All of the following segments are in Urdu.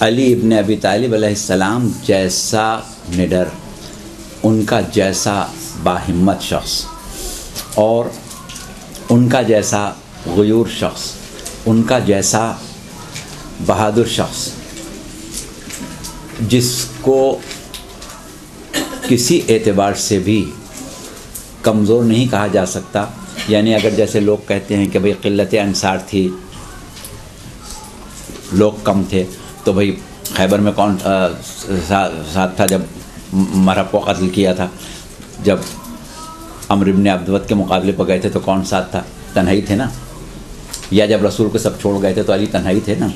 علی ابن ابی طالب علیہ السلام جیسا نڈر، ان کا جیسا باہمت شخص، اور ان کا جیسا غیور شخص، ان کا جیسا بہادر شخص، جس کو کسی اعتبار سے بھی کمزور نہیں کہا جا سکتا. یعنی اگر جیسے لوگ کہتے ہیں کہ بھئی قلت انصار تھی، لوگ کم تھے، تو بھئی خیبر میں کون ساتھ تھا جب مرحب کو قتل کیا تھا؟ جب عمرو بن عبدود کے مقابلے پر گئے تھے تو کون ساتھ تھا؟ تنہائی تھے نا. یا جب رسول کو سب چھوڑ گئے تھے تو علی تنہائی تھے نا.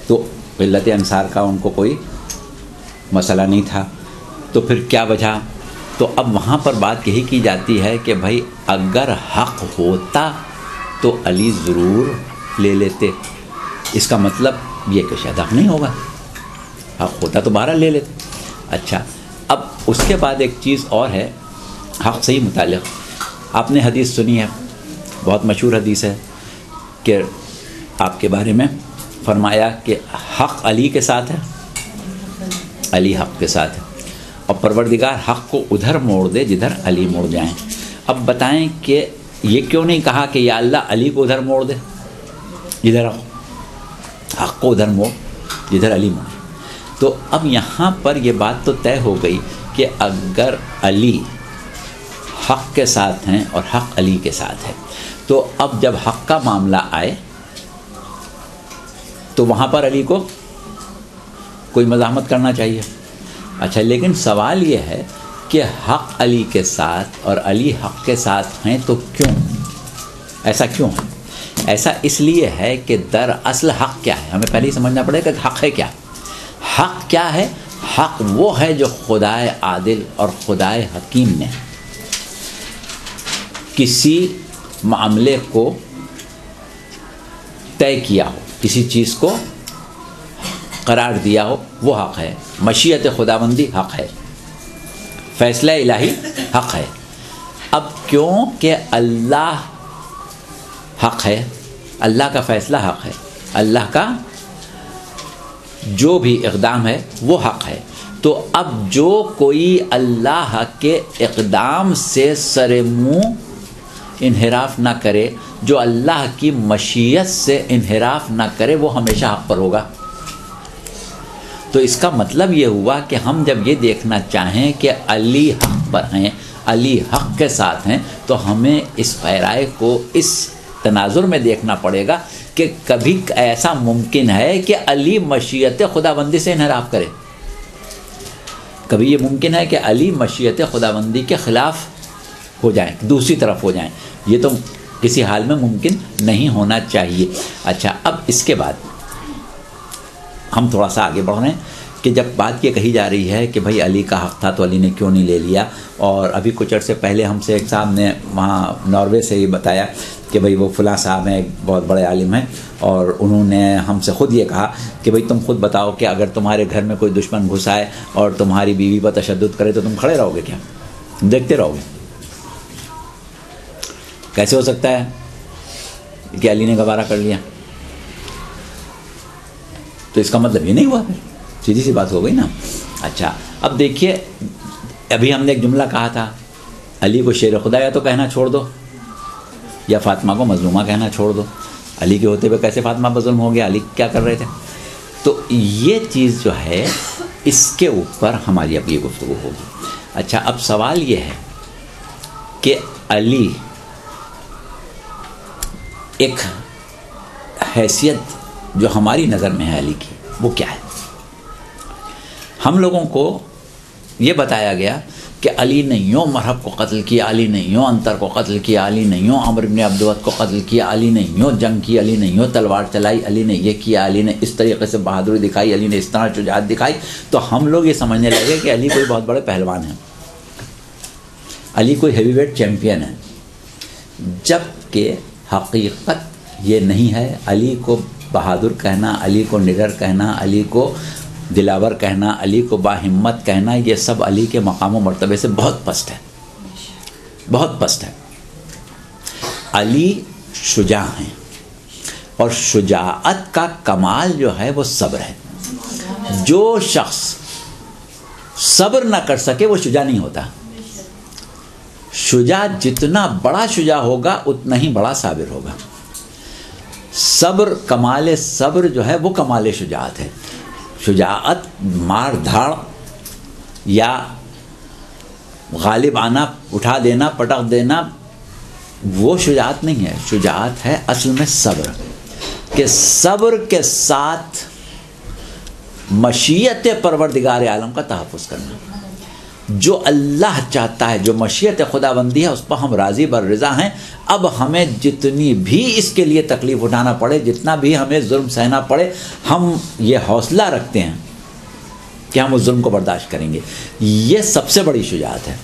تو قلت انصار کا ان کو کوئی مسئلہ نہیں تھا. تو پھر کیا وجہ؟ تو اب وہاں پر بات یہی کی جاتی ہے کہ بھائی اگر حق ہوتا تو علی ضرور لے لیتے. اس کا مطلب یہ کہ شاید حق نہیں ہوگا، حق ہوتا تو بہرحال لے لیتے. اچھا، اب اس کے بعد ایک چیز اور ہے حق سے ہی متعلق. آپ نے حدیث سنی ہے، بہت مشہور حدیث ہے کہ آپ کے بارے میں فرمایا کہ حق علی کے ساتھ ہے، علی حق کے ساتھ ہے، اور پروردگار حق کو ادھر موڑ دے جدھر علی موڑ جائیں. اب بتائیں کہ یہ کیوں نہیں کہا کہ یا اللہ علی کو ادھر موڑ دے جدھر حق کو ادھر موڑ جدھر علی موڑ. تو اب یہاں پر یہ بات تو طے ہو گئی کہ اگر علی حق کے ساتھ ہیں اور حق علی کے ساتھ ہے، تو اب جب حق کا معاملہ آئے تو وہاں پر علی کو کوئی مزاحمت کرنا چاہیے. اچھا، لیکن سوال یہ ہے کہ حق علی کے ساتھ اور علی حق کے ساتھ ہیں تو کیوں؟ ایسا کیوں ہے؟ ایسا اس لیے ہے کہ دراصل حق کیا ہے؟ ہمیں پہلے ہی سمجھنا پڑے گا کہ حق ہے کیا. حق کیا ہے؟ حق وہ ہے جو خدائے عادل اور خدائے حکیم نے کسی معاملے کو طے کیا ہو، کسی چیز کو قرار دیا ہو، وہ حق ہے. مشیت خداوندی حق ہے، فیصلہ الہی حق ہے. اب کیوں کہ اللہ حق ہے، اللہ کا فیصلہ حق ہے، اللہ کا جو بھی اقدام ہے وہ حق ہے. تو اب جو کوئی اللہ کے اقدام سے سر منہ انحراف نہ کرے، جو اللہ کی مشیت سے انحراف نہ کرے، وہ ہمیشہ حق پر ہوگا. تو اس کا مطلب یہ ہوا کہ ہم جب یہ دیکھنا چاہیں کہ علی حق پر ہیں، علی حق کے ساتھ ہیں، تو ہمیں اس پیرائے کو اس تناظر میں دیکھنا پڑے گا کہ کبھی ایسا ممکن ہے کہ علی مشیت خداوندی سے انحراف کرے؟ کبھی یہ ممکن ہے کہ علی مشیت خداوندی کے خلاف ہو جائیں، دوسری طرف ہو جائیں؟ یہ تو کسی حال میں ممکن نہیں ہونا چاہیے. اچھا، اب اس کے بعد ہم تھوڑا سا آگے بڑھ رہے ہیں کہ جب بات یہ کہی جا رہی ہے کہ بھائی علی کا حق تھا تو علی نے کیوں نہیں لے لیا. اور ابھی کچھ عرصے پہلے ہم سے ایک صاحب نے وہاں ناروے سے ہی بتایا کہ بھئی وہ فلاں صاحب ہیں، ایک بہت بڑے عالم ہیں، اور انہوں نے ہم سے خود یہ کہا کہ بھئی تم خود بتاؤ کہ اگر تمہارے گھر میں کوئی دشمن گھس آئے اور تمہاری بیوی پر تشدد کرے تو تم کھڑے رہو گے کیا؟ دیکھتے رہو گے؟ کیسے ہو سکتا ہے کہ علی نے گوارا کر لیا؟ تو اس کا مطلب یہ نہیں ہوا، پھر سیدھی سی بات ہو گئی نا. اچھا، اب دیکھیے، ابھی ہم نے ایک جملہ کہا تھا، علی کو شیر خدا یا تو کہنا چھوڑ دو یا فاطمہ کو مظلومہ کہنا چھوڑ دو. علی کے ہوتے ہوئے کیسے فاطمہ پر ظلم ہو گیا؟ علی کیا کر رہے تھے؟ تو یہ چیز جو ہے اس کے اوپر ہماری اب یہ گفتگو ہوگی. اچھا، اب سوال یہ ہے کہ علی ایک حیثیت جو ہماری نظر میں ہے علی کی، وہ کیا ہے؟ ہم لوگوں کو یہ بتایا گیا کہ علی نے یوں مرحب کو قتل کیا، علی نے یوں انتر کو قتل کیا، علی نے یوں عمرو بن عبدود کو قتل کیا، علی نے یوں جنگ کی، علی نے یوں تلوار چلائی، علی نے یہ کیا، علی نے اس طریقے سے بہادری دکھائی، علی نے اس طرح شجاعت دکھائی. تو ہم لوگ یہ سمجھنے لگے کہ علی کوئی بہت بڑے پہلوان ہیں، علی کوئی ہیوی ویٹ چیمپئن ہے، جبکہ حقیقت یہ نہیں ہے. علی کو بہادر کہنا، علی کو نڈر کہنا، علی کو دلاور کہنا، علی کو باہمت کہنا، یہ سب علی کے مقام و مرتبے سے بہت پست ہے، بہت پست ہے. علی شجاع ہیں، اور شجاعت کا کمال جو ہے وہ صبر ہے. جو شخص صبر نہ کر سکے وہ شجاع نہیں ہوتا. شجاع جتنا بڑا شجاع ہوگا اتنا ہی بڑا صابر ہوگا. صبر، کمال صبر جو ہے وہ کمال شجاعت ہے. شجاعت مار دھاڑ یا غالب آنا، اٹھا دینا، پٹک دینا، وہ شجاعت نہیں ہے. شجاعت ہے اصل میں صبر، کہ صبر کے ساتھ مشیت پروردگار عالم کا تحفظ کرنا. جو اللہ چاہتا ہے، جو مشیت خداوندی ہے، اس پر ہم راضی بر رضا ہیں. اب ہمیں جتنی بھی اس کے لیے تکلیف اٹھانا پڑے، جتنا بھی ہمیں ظلم سہنا پڑے، ہم یہ حوصلہ رکھتے ہیں کہ ہم اس ظلم کو برداشت کریں گے. یہ سب سے بڑی شجاعت ہے،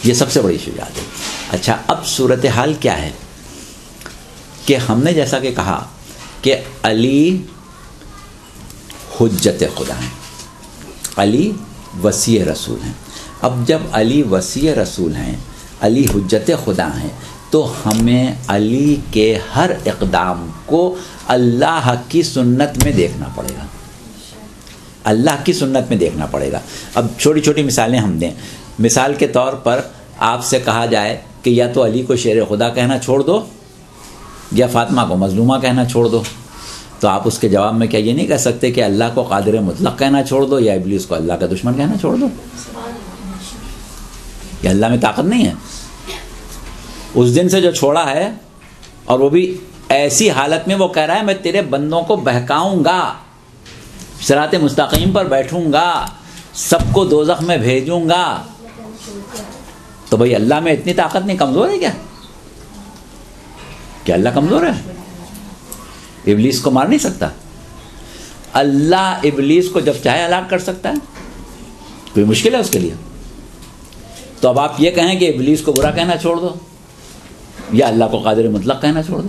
یہ سب سے بڑی شجاعت ہے. اچھا، اب صورتحال کیا ہے کہ ہم نے جیسا کہ کہا کہ علی حجت خدا ہیں، علی وصی رسول ہیں. اب جب علی وصی رسول ہیں، علی حجت خدا ہیں، تو ہمیں علی کے ہر اقدام کو اللہ کی سنت میں دیکھنا پڑے گا، اللہ کی سنت میں دیکھنا پڑے گا. اب چھوٹی چھوٹی مثالیں ہم دیں. مثال کے طور پر آپ سے کہا جائے کہ یا تو علی کو شیر خدا کہنا چھوڑ دو یا فاطمہ کو مظلومہ کہنا چھوڑ دو، تو آپ اس کے جواب میں کیا یہ نہیں کہہ سکتے کہ اللہ کو قادر مطلق کہنا چھوڑ دو یا ابلیس کو اللہ کا دشمن کہنا چھوڑ دو؟ یہ اللہ میں طاقت نہیں ہے. اس دن سے جو چھوڑا ہے، اور وہ بھی ایسی حالت میں، وہ کہہ رہا ہے میں تیرے بندوں کو بہکاؤں گا، صراط مستقیم پر بیٹھوں گا، سب کو دوزخ میں بھیجوں گا. تو بھئی اللہ میں اتنی طاقت نہیں، کمزور ہے کیا اللہ کمزور ہے؟ ابلیس کو مار نہیں سکتا؟ اللہ ابلیس کو جب چاہے ہلاک کر سکتا ہے، کوئی مشکل ہے اس کے لیے؟ تو اب آپ یہ کہیں کہ ابلیس کو برا کہنا چھوڑ دو یا اللہ کو قادر مطلق کہنا چھوڑ دو.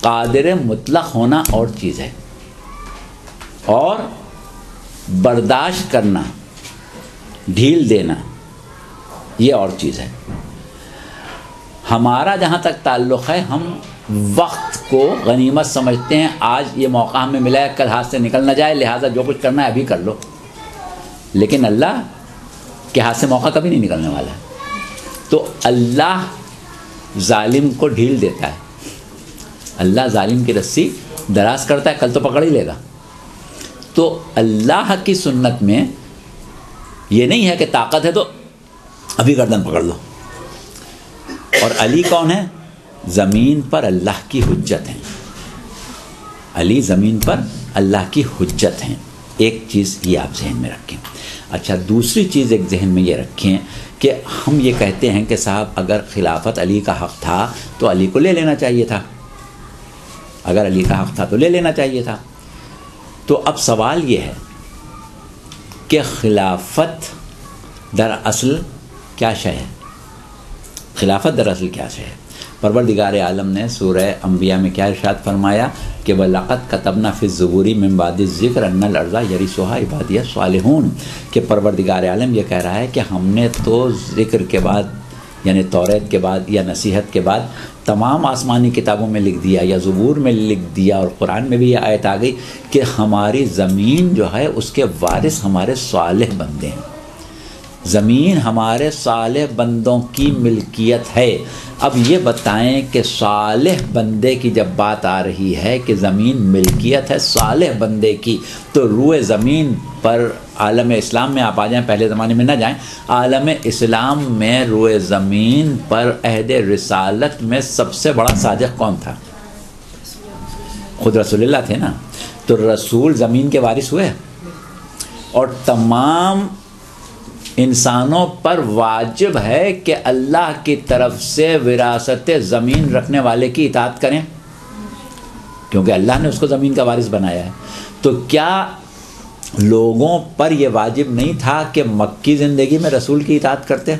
قادر مطلق ہونا اور چیز ہے، اور برداشت کرنا، ڈھیل دینا، یہ اور چیز ہے. ہمارا جہاں تک تعلق ہے، ہم وقت کو غنیمت سمجھتے ہیں. آج یہ موقع ہمیں ملا ہے، کل ہاتھ سے نکل نہ جائے، لہٰذا جو کچھ کرنا ہے ابھی کر لو. لیکن اللہ کے ہاتھ سے موقع کبھی نہیں نکلنے والا ہے. تو اللہ ظالم کو ڈھیل دیتا ہے، اللہ ظالم کی رسی دراز کرتا ہے، کل تو پکڑ ہی لے گا. تو اللہ کی سنت میں یہ نہیں ہے کہ طاقت ہے تو ابھی گردن پکڑ لو. اور علی کون ہے؟ زمین پر اللہ کی حجت ہیں. علی زمین پر اللہ کی حجت ہیں. ایک چیز یہ آپ ذہن میں رکھیں. اچھا، دوسری چیز ایک ذہن میں یہ رکھیں کہ ہم یہ کہتے ہیں کہ صاحب اگر خلافت علی کا حق تھا تو علی کو لے لینا چاہیے تھا، اگر علی کا حق تھا تو لے لینا چاہیے تھا. تو اب سوال یہ ہے کہ خلافت دراصل کیا شے ہے؟ خلافت دراصل کیا شے ہے؟ پروردگار عالم نے سورہ انبیاء میں کیا ارشاد فرمایا کہ وَلَقَدْ كَتَبْنَا فِي الزُّبُورِ مِن بَعْدِ الذِّكْرِ أَنَّ الْأَرْضَ يَرِثُهَا عِبَادِيَ الصَّالِحُونَ کہ پروردگار عالم یہ کہہ رہا ہے کہ ہم نے تو ذکر کے بعد، یعنی توریت کے بعد یا نصیحت کے بعد، تمام آسمانی کتابوں میں لکھ دیا یا زبور میں لکھ دیا، اور قرآن میں بھی یہ آیت آ گئی کہ ہماری زمین جو ہے اس کے وارث ہمارے صالح بندے ہیں. زمین ہمارے صالح بندوں کی ملکیت ہے. اب یہ بتائیں کہ صالح بندے کی جب بات آ رہی ہے کہ زمین ملکیت ہے صالح بندے کی، تو روئے زمین پر عالم اسلام میں آپ آ جائیں، پہلے زمانے میں نہ جائیں، عالم اسلام میں روئے زمین پر عہد رسالت میں سب سے بڑا صادق کون تھا؟ خود رسول اللہ تھے نا. تو رسول زمین کے وارث ہوئے، اور تمام انسانوں پر واجب ہے کہ اللہ کی طرف سے وراثت زمین رکھنے والے کی اطاعت کریں، کیونکہ اللہ نے اس کو زمین کا وارث بنایا ہے. تو کیا لوگوں پر یہ واجب نہیں تھا کہ مکی زندگی میں رسول کی اطاعت کرتے؟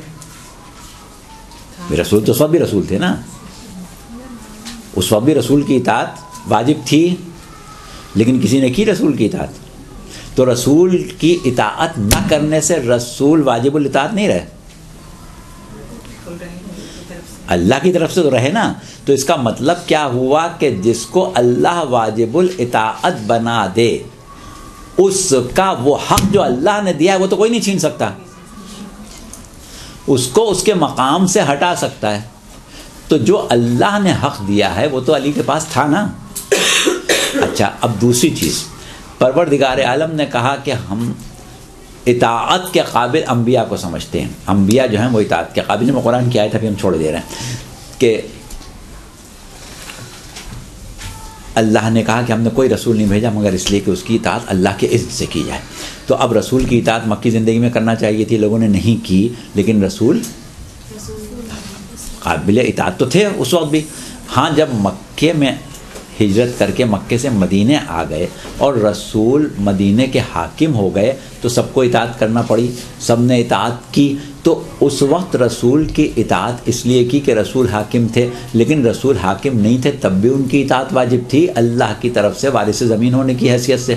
رسول تو سب بھی رسول تھے نا، اس وقت بھی رسول کی اطاعت واجب تھی، لیکن کسی نے کی رسول کی اطاعت؟ تو رسول کی اطاعت نہ کرنے سے رسول واجب الاطاعت نہیں رہے، اللہ کی طرف سے تو رہے نا. تو اس کا مطلب کیا ہوا کہ جس کو اللہ واجب الاطاعت بنا دے اس کا وہ حق جو اللہ نے دیا ہے وہ تو کوئی نہیں چھین سکتا، اس کو اس کے مقام سے ہٹا سکتا ہے. تو جو اللہ نے حق دیا ہے وہ تو علی کے پاس تھا نا. اچھا اب دوسری چیز، پروردگار عالم نے کہا کہ ہم اطاعت کے قابل انبیاء کو سمجھتے ہیں. انبیاء جو ہیں وہ اطاعت کے قابل. میں قرآن کی آیت ابھی ہم چھوڑ دے رہے ہیں کہ اللہ نے کہا کہ ہم نے کوئی رسول نہیں بھیجا مگر اس لیے کہ اس کی اطاعت اللہ کے اذن سے کی جائے. تو اب رسول کی اطاعت مکی زندگی میں کرنا چاہیے تھی، لوگوں نے نہیں کی، لیکن رسول قابل اطاعت تو تھے اس وقت بھی. ہاں جب مکے میں ہجرت کر کے مکے سے مدینے آ گئے اور رسول مدینے کے حاکم ہو گئے تو سب کو اطاعت کرنا پڑی، سب نے اطاعت کی. تو اس وقت رسول کی اطاعت اس لیے کی کہ رسول حاکم تھے، لیکن رسول حاکم نہیں تھے تب بھی ان کی اطاعت واجب تھی اللہ کی طرف سے وارث زمین ہونے کی حیثیت سے.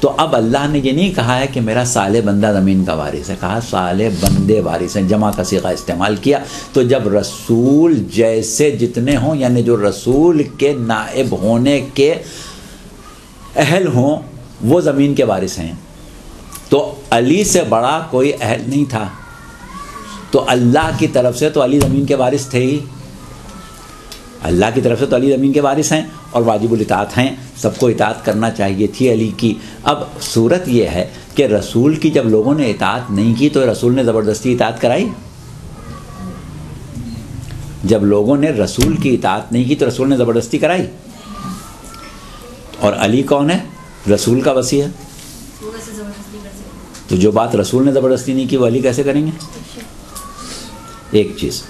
تو اب اللہ نے یہ نہیں کہا ہے کہ میرا صالح بندہ زمین کا وارث ہے، کہا صالح بندے وارث ہیں، جمع کا صیغہ استعمال کیا. تو جب رسول جیسے جتنے ہوں، یعنی جو رسول کے نائب ہونے کے اہل ہوں وہ زمین کے وارث ہیں. تو علی سے بڑا کوئی اہل نہیں تھا، تو اللہ کی طرف سے تو علی زمین کے وارث تھے ہی، اللہ کی طرف سے تو علی زمین کے وارث ہیں اور واجب الاطاعت ہیں، سب کو اطاعت کرنا چاہیے تھی علی کی. اب صورت یہ ہے کہ رسول کی جب لوگوں نے اطاعت نہیں کی تو رسول نے زبردستی اطاعت کرائی. جب لوگوں نے رسول کی اطاعت نہیں کی تو رسول نے زبردستی کرائی. اور علی کون ہے؟ رسول کا وصی ہے. تو جو بات رسول نے زبردستی نہیں کی وہ علی کیسے کریں گے؟ ایک چیز.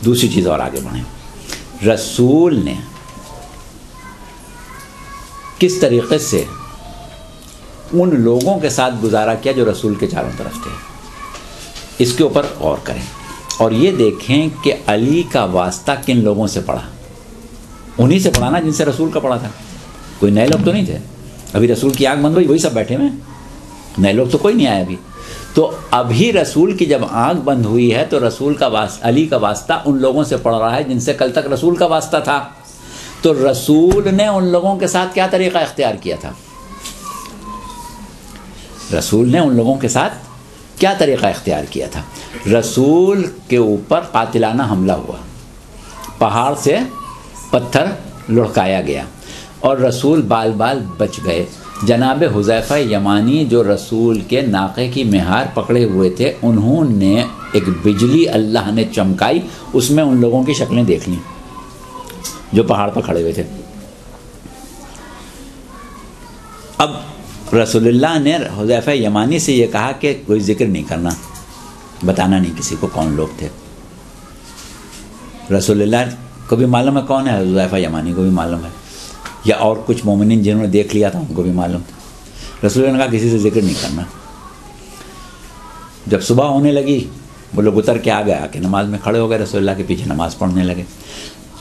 دوسری چیز اور آگے بڑھیں. رسول نے کس طریقے سے ان لوگوں کے ساتھ گزارا کیا جو رسول کے چاروں طرف تھے، اس کے اوپر غور کریں اور یہ دیکھیں کہ علی کا واسطہ کن لوگوں سے پڑا. انہی سے پڑھا نا جن سے رسول کا پڑا تھا. کوئی نئے لوگ تو نہیں تھے. ابھی رسول کی آنکھ بند ہوئی وہی سب بیٹھے ہوئے، نئے لوگ تو کوئی نہیں آئے ابھی. تو ابھی رسول کی جب آنکھ بند ہوئی ہے تو رسول کا علی کا واسطہ ان لوگوں سے پڑ رہا ہے جن سے کل تک رسول کا واسطہ تھا. تو رسول نے ان لوگوں کے ساتھ کیا طریقہ اختیار کیا تھا؟ رسول نے ان لوگوں کے ساتھ کیا طریقہ اختیار کیا تھا؟ رسول کے اوپر قاتلانہ حملہ ہوا، پہاڑ سے پتھر لڑکایا گیا اور رسول بال بال بچ گئے. جناب حذیفہ یمانی جو رسول کے ناقے کی مہار پکڑے ہوئے تھے، انہوں نے ایک بجلی اللہ نے چمکائی، اس میں ان لوگوں کی شکلیں دیکھ لیں جو پہاڑ پر کھڑے ہوئے تھے. اب رسول اللہ نے حذیفہ یمانی سے یہ کہا کہ کوئی ذکر نہیں کرنا، بتانا نہیں کسی کو کون لوگ تھے. رسول اللہ کو بھی معلوم ہے کون ہے، حذیفہ یمانی کو بھی معلوم ہے، یا اور کچھ مومنین جنہوں نے دیکھ لیا تھا ان کو بھی معلوم تھا. رسول اللہ نے کہا کسی سے ذکر نہیں کرنا. جب صبح ہونے لگی وہ لوگ اتر کے آ گئے، آ کے نماز میں کھڑے ہو گئے، رسول اللہ کے پیچھے نماز پڑھنے لگے.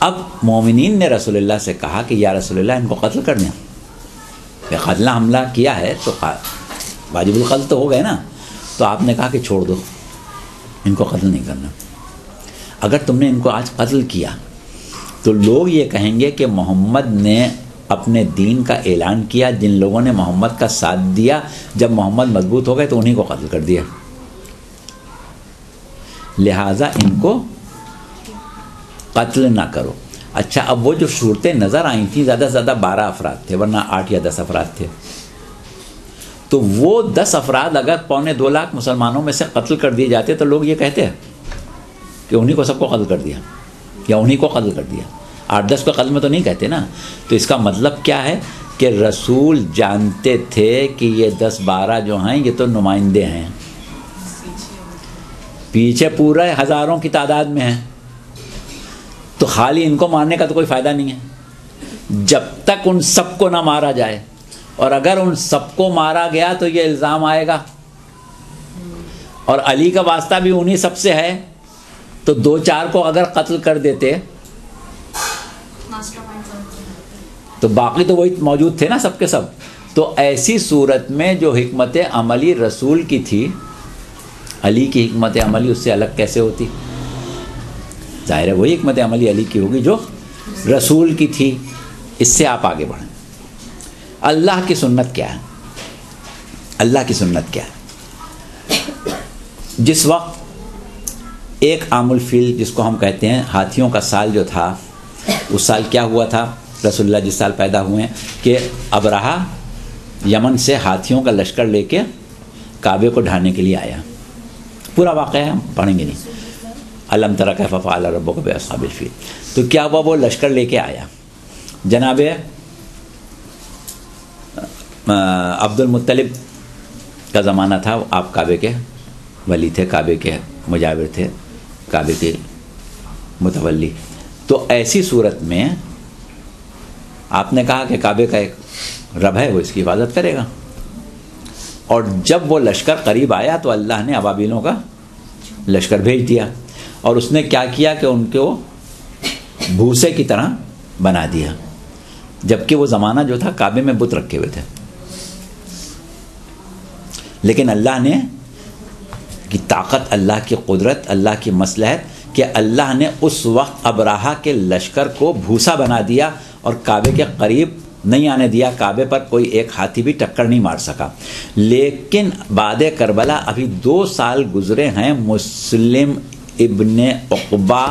اب مومنین نے رسول اللہ سے کہا کہ یا رسول اللہ ان کو قتل کر دیں، قتلہ حملہ کیا ہے تو واجب القتل تو ہو گئے نا. تو آپ نے کہا کہ چھوڑ دو، ان کو قتل نہیں کرنا. اگر تم نے ان کو آج قتل کیا تو لوگ یہ کہیں گے کہ محمد نے اپنے دین کا اعلان کیا، جن لوگوں نے محمد کا ساتھ دیا جب محمد مضبوط ہو گئے تو انہیں کو قتل کر دیا، لہٰذا ان کو قتل نہ کرو. اچھا اب وہ جو صورتیں نظر آئی تھیں زیادہ سے زیادہ 12 افراد تھے، ورنہ 8 یا 10 افراد تھے. تو وہ 10 افراد اگر 2.25 لاکھ مسلمانوں میں سے قتل کر دیے جاتے تو لوگ یہ کہتے ہیں کہ انہیں کو سب کو قتل کر دیا یا انہیں کو قتل کر دیا. 8-10 کو قتل میں تو نہیں کہتے نا. تو اس کا مطلب کیا ہے کہ رسول جانتے تھے کہ یہ 10-12 جو ہیں یہ تو نمائندے ہیں، پیچھے پورے ہزاروں کی تعداد میں ہیں. تو خالی ان کو مارنے کا تو کوئی فائدہ نہیں ہے جب تک ان سب کو نہ مارا جائے. اور اگر ان سب کو مارا گیا تو یہ الزام آئے گا، اور علی کا واسطہ بھی انہی سب سے ہے. تو 2-4 کو اگر قتل کر دیتے تو باقی تو وہی موجود تھے نا سب کے سب. تو ایسی صورت میں جو حکمت عملی رسول کی تھی، علی کی حکمت عملی اس سے الگ کیسے ہوتی؟ ظاہر ہے وہی حکمت عملی علی کی ہوگی جو رسول کی تھی. اس سے آپ آگے بڑھیں. اللہ کی سنت کیا ہے؟ اللہ کی سنت کیا ہے؟ جس وقت ایک عام الفیل جس کو ہم کہتے ہیں ہاتھیوں کا سال جو تھا، اس سال کیا ہوا تھا؟ رسول اللہ جس سال پیدا ہوئے ہیں کہ ابرہہ یمن سے ہاتھیوں کا لشکر لے کے کعبے کو ڈھانے کے لیے آیا. پورا واقعہ ہم پڑھیں گے نہیں. الم تر کیف فعل ربک باصحاب الفیل. تو کیا ہوا؟ وہ لشکر لے کے آیا. جناب عبد المطلب کا زمانہ تھا، آپ کعبے کے ولی تھے، کعبے کے مجاور تھے، کعبے کے متولی. تو ایسی صورت میں آپ نے کہا کہ کعبے کا ایک رب ہے، وہ اس کی حفاظت کرے گا. اور جب وہ لشکر قریب آیا تو اللہ نے ابابیلوں کا لشکر بھیج دیا، اور اس نے کیا کیا کہ ان کو بھوسے کی طرح بنا دیا، جبکہ وہ زمانہ جو تھا کعبے میں بت رکھے ہوئے تھے. لیکن اللہ نے کی طاقت، اللہ کی قدرت، اللہ کی مصلحت کہ اللہ نے اس وقت ابرہہ کے لشکر کو بھوسا بنا دیا اور کعبے کے قریب نہیں آنے دیا. کعبے پر کوئی ایک ہاتھی بھی ٹکر نہیں مار سکا. لیکن بعد کربلا ابھی 2 سال گزرے ہیں، مسلم ابن عقبہ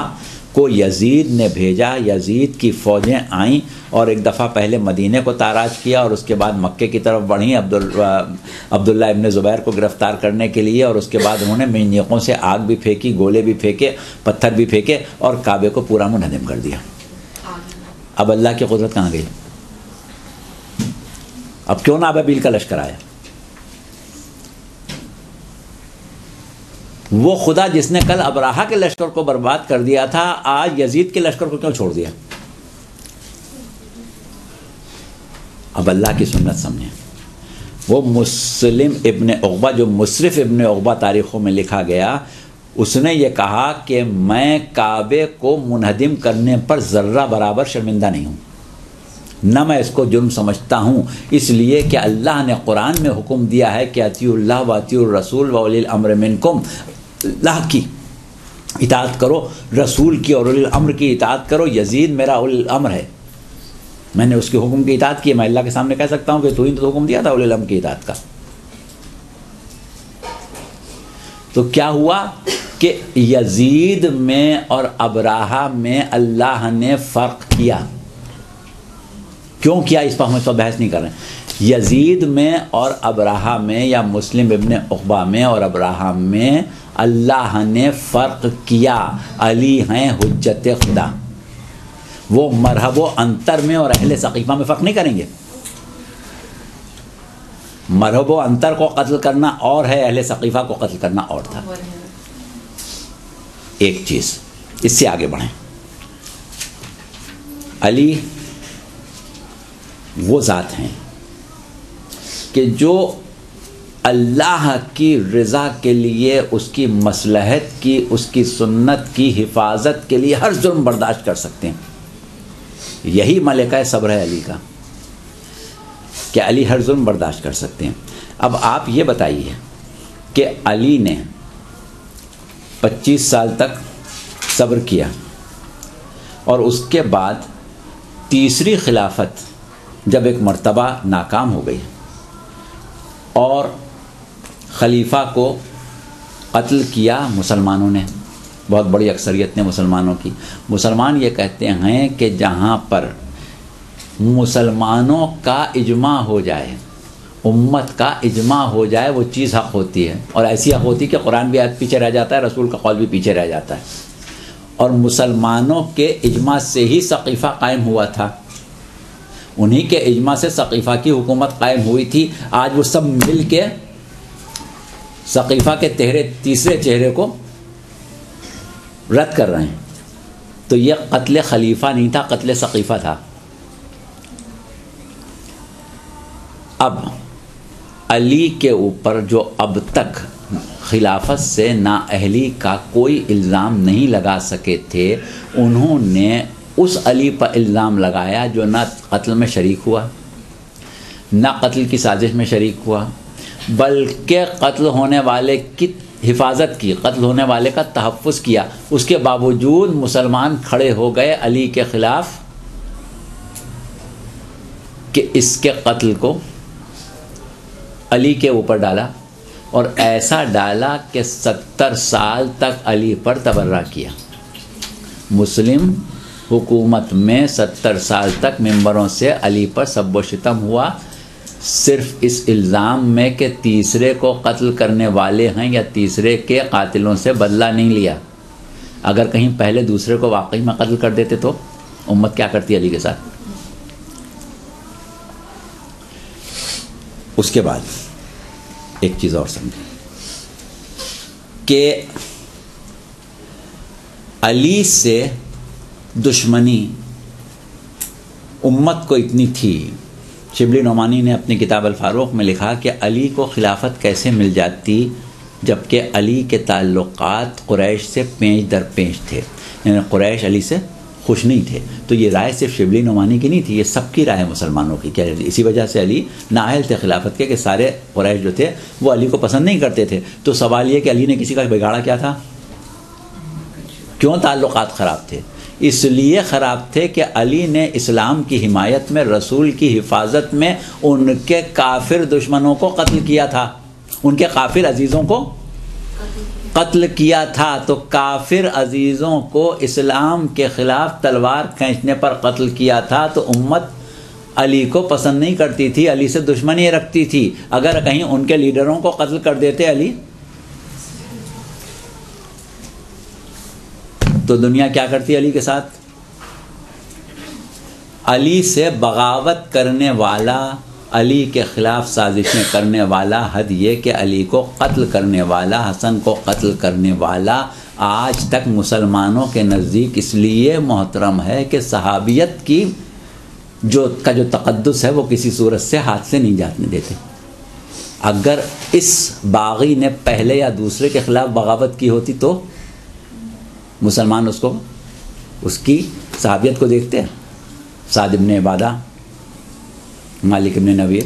کو یزید نے بھیجا. یزید کی فوجیں آئیں اور ایک دفعہ پہلے مدینے کو تاراج کیا اور اس کے بعد مکے کی طرف بڑھیں عبداللہ ابن زبیر کو گرفتار کرنے کے لیے، اور اس کے بعد انہوں نے منجنیقوں سے آگ بھی پھینکی، گولے بھی پھینکے، پتھر بھی پھینکے اور کعبے کو پورا منہدم کر دیا. اب اللہ کی قدرت کہاں گئی؟ اب کیوں نہ ابابیل کا لشکر آیا؟ وہ خدا جس نے کل ابرہہ کے لشکر کو برباد کر دیا تھا، آج یزید کے لشکر کو کیوں چھوڑ دیا؟ اب اللہ کی سنت سمجھیں. وہ مسلم ابن عقبہ جو مصرف ابن عقبہ تاریخوں میں لکھا گیا، اس نے یہ کہا کہ میں کعبے کو منہدم کرنے پر ذرہ برابر شرمندہ نہیں ہوں، نہ میں اس کو جرم سمجھتا ہوں، اس لیے کہ اللہ نے قرآن میں حکم دیا ہے کہ اطیعوا اللہ و اطیعوا الرسول و اولی الامر منکم. اللہ کی اطاعت کرو، رسول کی اور اولی الامر کی اطاعت کرو. یزید میرا اولی الامر ہے، میں نے اس کے حکم کی اطاعت کی. میں اللہ کے سامنے کہہ سکتا ہوں کہ تو ہی تو حکم دیا تھا اولی الامر کی اطاعت کا. تو کیا ہوا کہ یزید میں اور ابرہہ میں اللہ نے فرق کیا. کیوں کیا؟ اس پر ہم اس پر بحث نہیں کر رہے ہیں. یزید میں اور ابرہہ میں، یا مسلم ابن عقبہ میں اور ابرہہ میں اللہ نے فرق کیا. علی ہیں حجت خدا. وہ مرحب و انتر میں اور اہل ثقیفہ میں فرق نہیں کریں گے. مرحب و انتر کو قتل کرنا اور ہے، اہل ثقیفہ کو قتل کرنا اور تھا. ایک چیز، اس سے آگے بڑھیں. علی وہ ذات ہیں کہ جو اللہ کی رضا کے لیے، اس کی مصلحت کی، اس کی سنت کی حفاظت کے لیے ہر ظلم برداشت کر سکتے ہیں. یہی ملکہ صبر ہے علی کا کہ علی ہر ظلم برداشت کر سکتے ہیں. اب آپ یہ بتائیے کہ علی نے 25 سال تک صبر کیا اور اس کے بعد تیسری خلافت جب ایک مرتبہ ناکام ہو گئی اور خلیفہ کو قتل کیا مسلمانوں نے، بہت بڑی اکثریت نے مسلمانوں کی. مسلمان یہ کہتے ہیں کہ جہاں پر مسلمانوں کا اجماع ہو جائے، امت کا اجماع ہو جائے، وہ چیز حق ہوتی ہے. اور ایسی حق ہوتی ہے کہ قرآن بھی آیت پیچھے رہ جاتا ہے، رسول کا قول بھی پیچھے رہ جاتا ہے. اور مسلمانوں کے اجماع سے ہی ثقیفہ قائم ہوا تھا، انہی کے اجماع سے ثقیفہ کی حکومت قائم ہوئی تھی. آج وہ سب مل کے ثقیفہ کے تیسرے چہرے کو رد کر رہے ہیں. تو یہ قتل خلیفہ نہیں تھا، قتل ثقیفہ تھا. اب علی کے اوپر جو اب تک خلافت سے نااہلی کا کوئی الزام نہیں لگا سکے تھے، انہوں نے اس علی پر الزام لگایا جو نہ قتل میں شریک ہوا، نہ قتل کی سازش میں شریک ہوا، بلکہ قتل ہونے والے کی حفاظت کی، قتل ہونے والے کا تحفظ کیا. اس کے باوجود مسلمان کھڑے ہو گئے علی کے خلاف کہ اس کے قتل کو علی کے اوپر ڈالا اور ایسا ڈالا کہ 70 سال تک علی پر تبرہ کیا. مسلم حکومت میں 70 سال تک ممبروں سے علی پر سب و شتم ہوا، صرف اس الزام میں کہ تیسرے کو قتل کرنے والے ہیں یا تیسرے کے قاتلوں سے بدلہ نہیں لیا. اگر کہیں پہلے دوسرے کو واقعی میں قتل کر دیتے تو امت کیا کرتی علی کے ساتھ؟ اس کے بعد ایک چیز اور سمجھیں کہ علی سے دشمنی امت کو اتنی تھی. شبلی نعمانی نے اپنی کتاب الفاروق میں لکھا کہ علی کو خلافت کیسے مل جاتی جبکہ علی کے تعلقات قریش سے پینچ در پینچ تھے، یعنی قریش علی سے خوش نہیں تھے. تو یہ رائے صرف شبلی نعمانی کی نہیں تھی، یہ سب کی رائے مسلمانوں کی. کیا اسی وجہ سے علی نااہل تھے خلافت کے کہ سارے قریش جو تھے وہ علی کو پسند نہیں کرتے تھے. تو سوال یہ کہ علی نے کسی کا بگاڑا کیا تھا؟ کیوں تعلقات خراب تھے؟ اس لیے خراب تھے کہ علی نے اسلام کی حمایت میں، رسول کی حفاظت میں ان کے کافر دشمنوں کو قتل کیا تھا، ان کے کافر عزیزوں کو قتل کیا تھا. تو کافر عزیزوں کو اسلام کے خلاف تلوار کھینچنے پر قتل کیا تھا. تو امت علی کو پسند نہیں کرتی تھی، علی سے دشمنی رکھتی تھی. اگر کہیں ان کے لیڈروں کو قتل کر دیتے علی تو دنیا کیا کرتی علی کے ساتھ؟ علی سے بغاوت کرنے والا، علی کے خلاف سازشیں کرنے والا، حد یہ کہ علی کو قتل کرنے والا، حسن کو قتل کرنے والا آج تک مسلمانوں کے نزدیک اس لیے محترم ہے کہ صحابیت کی جو تقدس ہے وہ کسی صورت سے ہاتھ سے نہیں جانے دیتے. اگر اس باغی نے پہلے یا دوسرے کے خلاف بغاوت کی ہوتی تو مسلمان اس کی صحابیت کو دیکھتے ہیں. سعد ابن عبادہ، مالک ابن نویر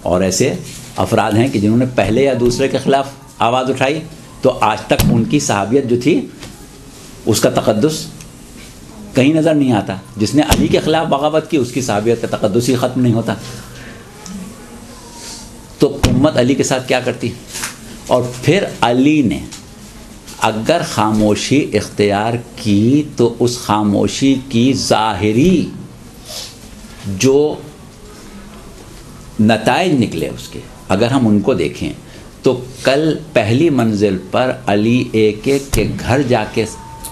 اور ایسے افراد ہیں کہ جنہوں نے پہلے یا دوسرے کے خلاف آواز اٹھائی تو آج تک ان کی صحابیت جو تھی اس کا تقدس کہیں نظر نہیں آتا. جس نے علی کے خلاف بغاوت کی اس کی صحابیت کا تقدس ہی ختم نہیں ہوتا. تو امت علی کے ساتھ کیا کرتی؟ اور پھر علی نے اگر خاموشی اختیار کی تو اس خاموشی کی ظاہری جو نتائج نکلے اس کے اگر ہم ان کو دیکھیں تو کل پہلی منزل پر علی ایک ایک کے گھر جا کے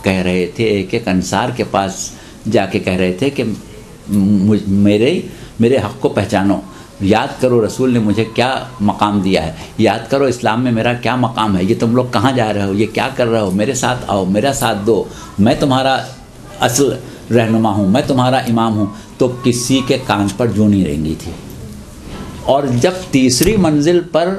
کہہ رہے تھے، ایک ایک انصار کے پاس جا کے کہہ رہے تھے کہ میرے حق کو پہچانو، یاد کرو رسول نے مجھے کیا مقام دیا ہے، یاد کرو اسلام میں میرا کیا مقام ہے، یہ تم لوگ کہاں جا رہے ہو، یہ کیا کر رہے ہو، میرے ساتھ آؤ، میرا ساتھ دو، میں تمہارا اصل رہنما ہوں، میں تمہارا امام ہوں. تو کسی کے کان پر جوں نہیں رینگی تھی. اور جب تیسری منزل پر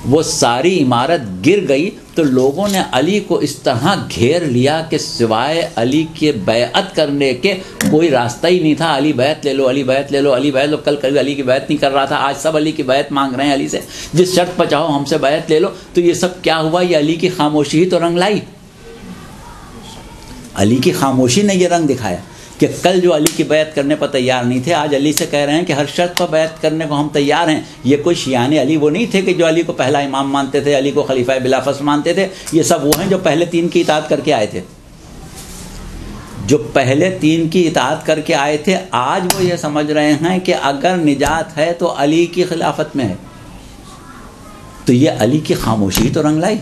وہ ساری عمارت گر گئی تو لوگوں نے علی کو اس طرح گھیر لیا کہ سوائے علی کے بیعت کرنے کے کوئی راستہ ہی نہیں تھا. علی بیعت لے لو، علی بیعت لے لو، علی بیعت لو. کل علی کی بیعت نہیں کر رہا تھا، آج سب علی کی بیعت مانگ رہے ہیں علی سے. جس شرط پر چاہو ہم سے بیعت لے لو. تو یہ سب کیا ہوا؟ یہ علی کی خاموشی ہی تو رنگ لائی. علی کی خاموشی نے یہ رنگ دکھایا کہ کل جو علی کی بیعت کرنے پر تیار نہیں تھے آج علی سے کہہ رہے ہیں کہ ہر شرط پر بیعت کرنے کو ہم تیار ہیں. یہ کوئی شیعان علی وہ نہیں تھے کہ جو علی کو پہلا امام مانتے تھے، علی کو خلیفہ بلا فصل مانتے تھے. یہ سب وہ ہیں جو پہلے تین کی اطاعت کر کے آئے تھے، جو پہلے تین کی اطاعت کر کے آئے تھے. آج وہ یہ سمجھ رہے ہیں کہ اگر نجات ہے تو علی کی خلافت میں ہے. تو یہ علی کی خاموشی تو رنگ لائی.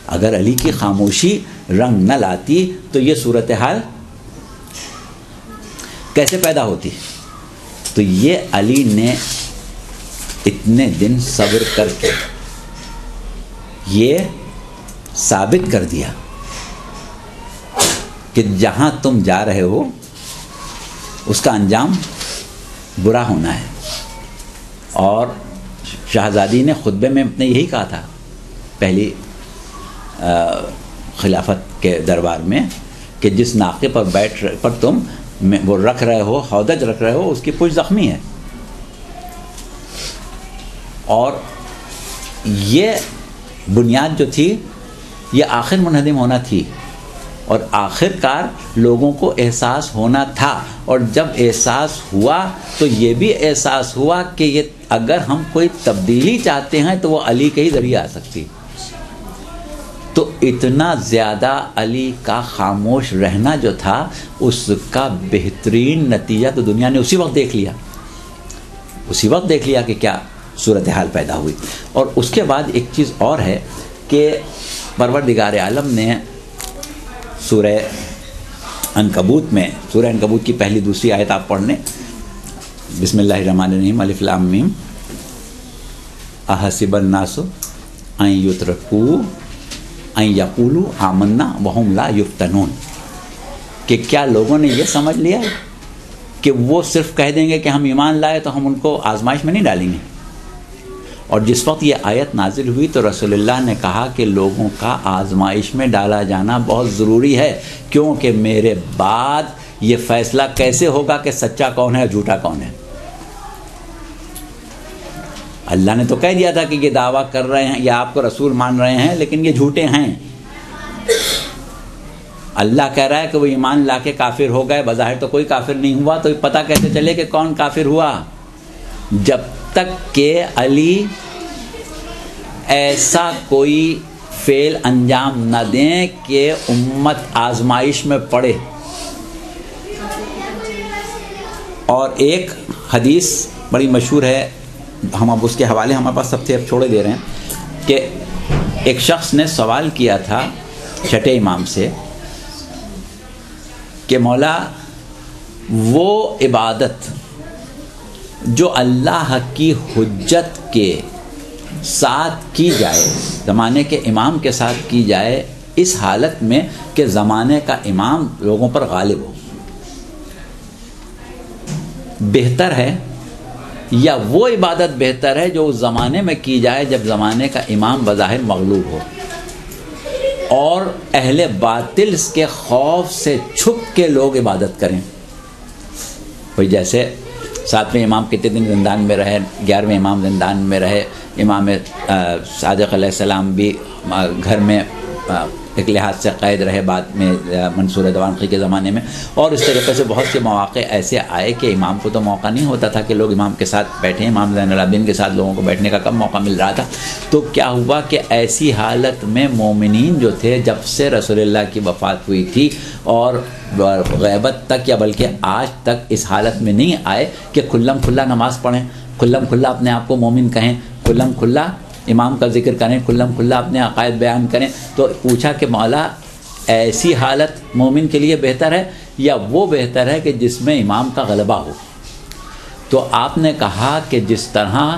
اگر علی کی خاموشی رنگ نہ لاتی تو یہ صورتحال کیسے پیدا ہوتی؟ تو یہ علی نے اتنے دن صبر کر کے یہ ثابت کر دیا کہ جہاں تم جا رہے ہو اس کا انجام برا ہونا ہے. اور شہزادی نے خطبے میں اپنے یہی کہا تھا پہلی خلافت کے دربار میں کہ جس ناقے پر پر تم وہ رکھ رہے ہو، ہودج رکھ رہے ہو، اس کی پشت زخمی ہے. اور یہ بنیاد جو تھی یہ آخر منہدم ہونا تھی. اور آخر کار لوگوں کو احساس ہونا تھا، اور جب احساس ہوا تو یہ بھی احساس ہوا کہ یہ اگر ہم کوئی تبدیلی چاہتے ہیں تو وہ علی کے ہی ذریعے آ سکتی. تو اتنا زیادہ علی کا خاموش رہنا جو تھا اس کا بہترین نتیجہ تو دنیا نے اسی وقت دیکھ لیا کہ کیا صورتحال پیدا ہوئی. اور اس کے بعد ایک چیز اور ہے کہ پروردگار عالم نے سورہ عنکبوت کی پہلی دوسری آیت آپ پڑھ لیں. بسم اللہ الرحمن الرحیم، الف لام میم، احسب الناس ان یترکوا ان یقولوا آمنا وہم لا یفتنون، کہ کیا لوگوں نے یہ سمجھ لیا کہ وہ صرف کہہ دیں گے کہ ہم ایمان لائے تو ہم ان کو آزمائش میں نہیں ڈالیں گے. اور جس وقت یہ آیت نازل ہوئی تو رسول اللہ نے کہا کہ لوگوں کا آزمائش میں ڈالا جانا بہت ضروری ہے، کیونکہ میرے بعد یہ فیصلہ کیسے ہوگا کہ سچا کون ہے اور جھوٹا کون ہے. اللہ نے تو کہہ دیا تھا کہ یہ دعویٰ کر رہے ہیں یا آپ کو رسول مان رہے ہیں لیکن یہ جھوٹے ہیں. اللہ کہہ رہا ہے کہ وہ ایمان لا کے کافر ہو گئے، بظاہر تو کوئی کافر نہیں ہوا، تو پتہ کیسے چلے کہ کون کافر ہوا؟ جب تک کہ علی ایسا کوئی فعل انجام نہ دیں کہ امت آزمائش میں پڑے. اور ایک حدیث بڑی مشہور ہے، ہم اب اس کے حوالے ہمارے پاس سب سے اب چھوڑے دے رہے ہیں، کہ ایک شخص نے سوال کیا تھا چھٹے امام سے کہ مولا وہ عبادت جو اللہ کی حجت کے ساتھ کی جائے، زمانے کے امام کے ساتھ کی جائے، اس حالت میں کہ زمانے کا امام لوگوں پر غالب ہو، بہتر ہے یا وہ عبادت بہتر ہے جو اس زمانے میں کی جائے جب زمانے کا امام بظاہر مغلوب ہو اور اہل باطل کے خوف سے چھپ کے لوگ عبادت کریں؟ کوئی جیسے 7ویں امام کتنے دن زندان میں رہے، 11ویں امام زندان میں رہے، امام صادق علیہ السلام بھی گھر میں ایک لحاظ سے قید رہے بعد میں منصور دوانقی کے زمانے میں، اور اس طریقے سے بہت سے مواقع ایسے آئے کہ امام کو تو موقع نہیں ہوتا تھا کہ لوگ امام کے ساتھ بیٹھیں. امام زین العابدین کے ساتھ لوگوں کو بیٹھنے کا کم موقع مل رہا تھا. تو کیا ہوا کہ ایسی حالت میں مومنین جو تھے، جب سے رسول اللہ کی وفات ہوئی تھی اور غیبت تک یا بلکہ آج تک اس حالت میں نہیں آئے کہ کھلم کھلا نماز پڑھیں، کھلم کھلا اپنے آپ کو مومن کہیں، کھلم کھلا امام کا ذکر کریں، کھلم کھلا اپنے عقائد بیان کریں. تو پوچھا کہ مولا ایسی حالت مومن کے لیے بہتر ہے یا وہ بہتر ہے کہ جس میں امام کا غلبہ ہو؟ تو آپ نے کہا کہ جس طرح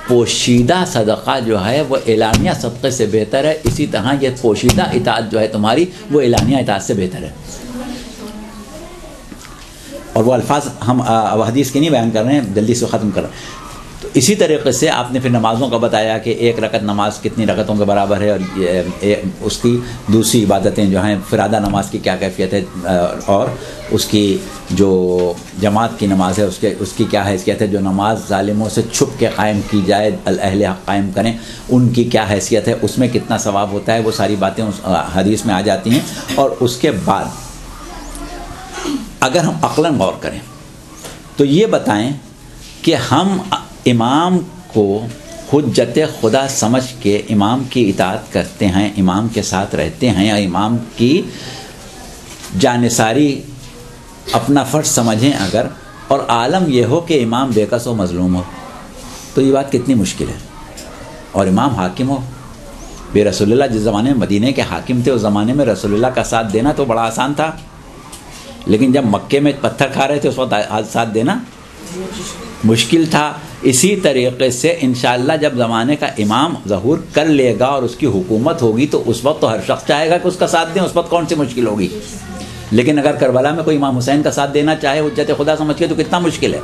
پوشیدہ صدقہ جو ہے وہ اعلانیہ صدقے سے بہتر ہے، اسی طرح یہ پوشیدہ اطاعت جو ہے تمہاری وہ اعلانیہ اطاعت سے بہتر ہے. اور وہ الفاظ ہم حدیث کے نہیں بیان کر رہے ہیں، جلدی سے ختم کر رہے ہیں. تو اسی طریقے سے آپ نے پھر نمازوں کا بتایا کہ ایک رکعت نماز کتنی رکعتوں کے برابر ہے، اور اس کی دوسری عبادتیں جو ہیں فرادہ نماز کی کیا کیفیت ہے، اور اس کی جو جماعت کی نماز ہے اس کی کیا حیثیت ہے، جو نماز ظالموں سے چھپ کے قائم کی جائے، اہل حق قائم کریں، ان کی کیا حیثیت ہے، اس میں کتنا ثواب ہوتا ہے. وہ ساری باتیں حدیث میں آ جاتی ہیں. اور اس کے بعد اگر ہم عقلاً غور کریں تو یہ بتائیں کہ ہم امام کو حجت خدا سمجھ کے امام کی اطاعت کرتے ہیں، امام کے ساتھ رہتے ہیں، اور امام کی جانثاری اپنا فرض سمجھیں اگر، اور عالم یہ ہو کہ امام بے کس و مظلوم ہو، تو یہ بات کتنی مشکل ہے. اور امام حاکم ہو. بے رسول اللہ جس زمانے میں مدینے کے حاکم تھے، اس زمانے میں رسول اللہ کا ساتھ دینا تو بڑا آسان تھا، لیکن جب مکے میں پتھر کھا رہے تھے اس وقت ساتھ دینا مشکل تھا. اسی طریقے سے انشاءاللہ جب زمانے کا امام ظہور کر لے گا اور اس کی حکومت ہوگی تو اس وقت تو ہر شخص چاہے گا کہ اس کا ساتھ دیں، اس وقت کون سی مشکل ہوگی. لیکن اگر کربلا میں کوئی امام حسین کا ساتھ دینا چاہے حجت خدا سمجھ کے تو کتنا مشکل ہے.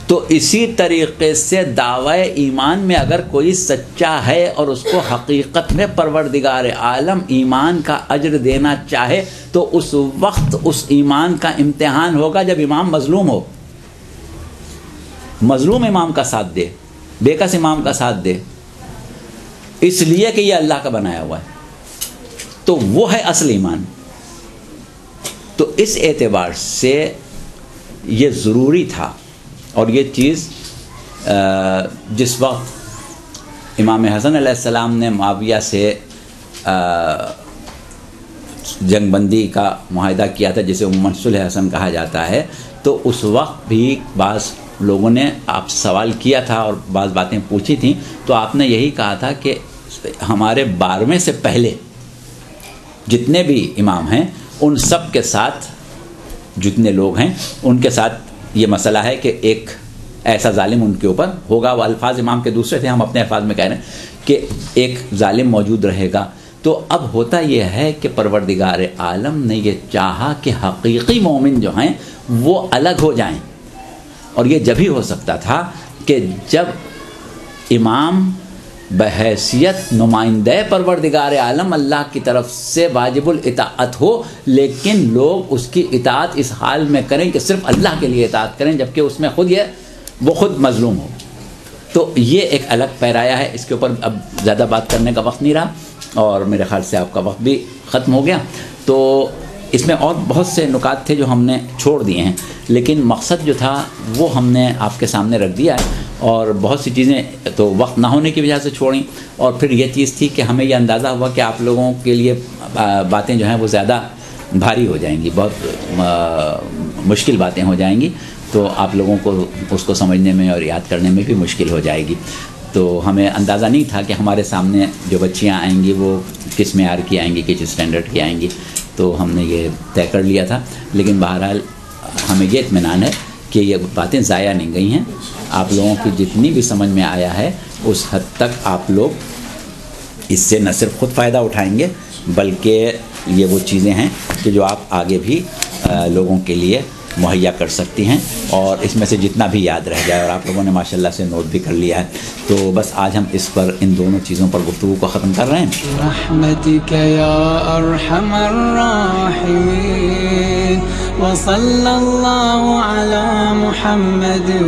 تو اسی طریقے سے دعوی ایمان میں اگر کوئی سچا ہے اور اس کو حقیقت میں پروردگار عالم ایمان کا اجر دینا چاہے تو اس وقت اس ایمان کا امتحان ہوگا جب امام مظلوم ہو. مظلوم امام کا ساتھ دے، بے کس امام کا ساتھ دے، اس لیے کہ یہ اللہ کا بنایا ہوا ہے. تو وہ ہے اصل ایمان. تو اس اعتبار سے یہ ضروری تھا. اور یہ چیز جس وقت امام حسن علیہ السلام نے معاویہ سے جنگ بندی کا معاہدہ کیا تھا جسے عموماً صلح حسن کہا جاتا ہے، تو اس وقت بھی بعض لوگوں نے آپ سوال کیا تھا اور بعض باتیں پوچھی تھیں، تو آپ نے یہی کہا تھا کہ ہمارے 12ویں سے پہلے جتنے بھی امام ہیں ان سب کے ساتھ، جتنے لوگ ہیں ان کے ساتھ یہ مسئلہ ہے کہ ایک ایسا ظالم ان کے اوپر ہوگا. وہ الفاظ امام کے دوسرے تھے، ہم اپنے الفاظ میں کہہ رہے ہیں کہ ایک ظالم موجود رہے گا. تو اب ہوتا یہ ہے کہ پروردگار عالم نے یہ چاہا کہ حقیقی مومن جو ہیں وہ الگ ہو جائیں. اور یہ جب ہی ہو سکتا تھا کہ جب امام بحیثیت نمائندہ پروردگار عالم اللہ کی طرف سے واجب الاطاعت ہو، لیکن لوگ اس کی اطاعت اس حال میں کریں کہ صرف اللہ کے لیے اطاعت کریں، جبکہ اس میں وہ خود مظلوم ہو. تو یہ ایک الگ پیرایا ہے. اس کے اوپر اب زیادہ بات کرنے کا وقت نہیں رہا اور میرے خیال سے آپ کا وقت بھی ختم ہو گیا. تو اس میں اور بہت سے نکات تھے جو ہم نے چھوڑ دیے ہیں، لیکن مقصد جو تھا وہ ہم نے آپ کے سامنے رکھ دیا ہے. اور بہت سی چیزیں تو وقت نہ ہونے کی وجہ سے چھوڑیں، اور پھر یہ چیز تھی کہ ہمیں یہ اندازہ ہوا کہ آپ لوگوں کے لیے باتیں جو ہیں وہ زیادہ بھاری ہو جائیں گی، بہت مشکل باتیں ہو جائیں گی، تو آپ لوگوں کو اس کو سمجھنے میں اور یاد کرنے میں بھی مشکل ہو جائے گی. تو ہمیں اندازہ نہیں تھا کہ ہمارے سامنے جو بچیاں آئیں گی وہ کس معیار کی آئیں گی، کس اسٹینڈرڈ کی آئیں گی. تو ہم نے یہ طے کر لیا تھا، لیکن بہرحال ہمیں یہ اطمینان ہے کہ یہ باتیں ضائع نہیں گئی ہیں. آپ لوگوں کی جتنی بھی سمجھ میں آیا ہے اس حد تک آپ لوگ اس سے نہ صرف خود فائدہ اٹھائیں گے، بلکہ یہ وہ چیزیں ہیں کہ جو آپ آگے بھی لوگوں کے لیے مہیا کر سکتی ہیں، اور اس میں سے جتنا بھی یاد رہ جائے. اور آپ لوگوں نے ماشاءاللہ سے نوٹ بھی کر لیا ہے. تو بس آج ہم اس پر، ان دونوں چیزوں پر گفتگو کو ختم کر رہے ہیں. رحمتک یا ارحم الراحمین وصلی اللہ علی محمد و